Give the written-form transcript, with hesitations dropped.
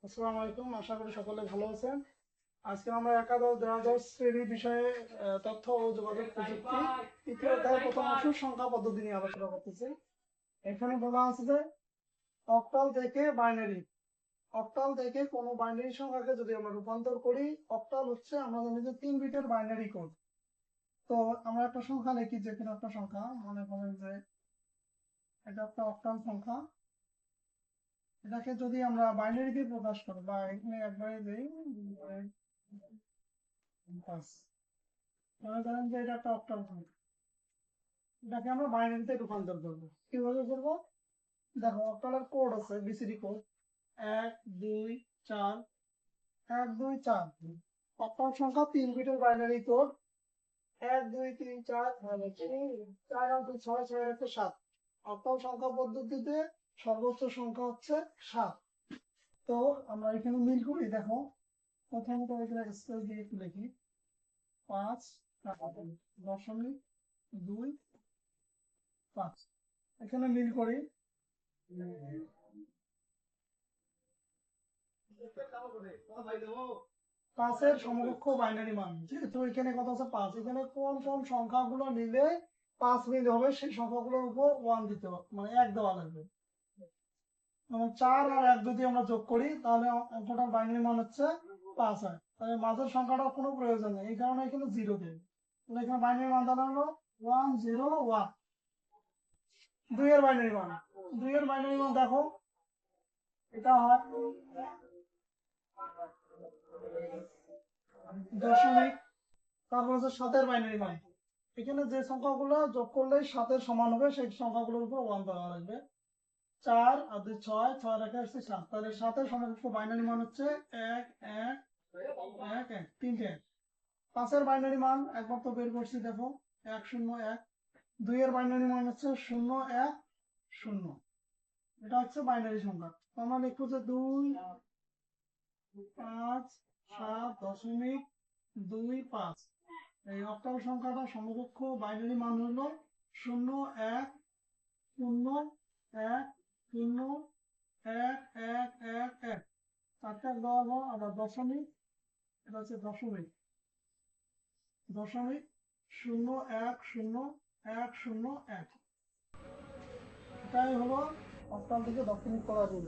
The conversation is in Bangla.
আসসালামু আলাইকুম, আশা করি সকলে ভালো আছেন। আজকে আমরা একাদশ দ্বাদশ শ্রেণী বিষয়ে তথ্য ও যোগাযোগ প্রযুক্তি তৃতীয় অধ্যায় প্রথম অংশ সংখ্যা পদ্ধতি নিয়ে আলোচনা করতেছি। এখানে বলা আছে যে অক্টাল থেকে বাইনারি। অক্টাল থেকে কোনো বাইনারি সংখ্যাকে যদি আমরা রূপান্তর করি, অক্টাল হচ্ছে আমরা জানি যে 3 বিটের বাইনারি কোড। তো আমরা একটা সংখ্যা লিখি, যে কোনো একটা সংখ্যা, মনে করেন যে এটা একটা অক্টাল সংখ্যা। এটাকে যদি আমরা বাইনারিতে প্রকাশ করি বা এখানে একবারে দিই, পাঁচ, মনে করেন যে এটা একটা অক্টাল সংখ্যা, এটাকে আমরা বাইনারিতে রূপান্তর করবো। কিভাবে করবো? দেখো, অক্টালের কোড আছে, বিসিডি কোড 1 2 4, 1 2 4। অক্টাল সংখ্যা 3 বিটের বাইনারি কোড 1 2 3 4, 4 4 2 6 6 1 7। অক্টাল সংখ্যা পদ্ধতিতে সর্বোচ্চ সংখ্যা হচ্ছে 7। তো আমরা এখানে মিল করি। দেখো, প্রথমত এখানে স্পেস দিয়ে একটু লিখি, 5.25। এখানে মিল করি। পাঁচের সমকক্ষ বাইনারি মান, যেহেতু এখানে কথা আছে 5, এখানে কোন কোন সংখ্যাগুলো নিলে 5 মিল হবে সেই সংখ্যাগুলোর উপর 1 দিতে হবে, মানে 1 দেওয়া লাগবে। এবং 4 আর 1 যদি আমরা যোগ করি তাহলে অঙ্কটার বাইনারি মান হচ্ছে 5 হয়। তাহলে মাঝের সংখ্যাটার কোনো প্রয়োজন নেই, এই কারণে এখানে 0 দেবে। তাহলে এখানে বাইনারি মান দাঁড়ালো 1 0 1। 2 এর বাইনারি মান, 2 এর বাইনারি মান দেখো, এটা হয় দশমিক, তারপর হচ্ছে 7-এর বাইনারি মান। এখানে যে সংখ্যাগুলো যোগ করলে 7-এর সমান হবে সেই সংখ্যাগুলোর উপর 1 দেওয়া লাগবে। 4 আর 2 6, 6 রেখে আসছে 7, তাহলে 7-এর সমকক্ষ বাইনারি মান হচ্ছে 1 1 1 1, 3টে 1। 5-এর বাইনারি মান একবার তো বের করছি, দেখো 1 0 1। 2 এর বাইনারি মান হচ্ছে 0 1 0। এটা হচ্ছে বাইনারি সংখ্যা। তো আমরা লিখবো যে 2 5 7 দশমিক 2 5। এই অক্টাল সংখ্যাটা সমকক্ষ বাইনারি মান হলো 0 1 0 1 0 1 1 1 1। 4টা দেওয়া হলো আবার দশমিক, এটা হচ্ছে দশমিক, দশমিক 0 1 0 1 0 1। এটাই হলো অক্টাল থেকে দশমিক করা রুল।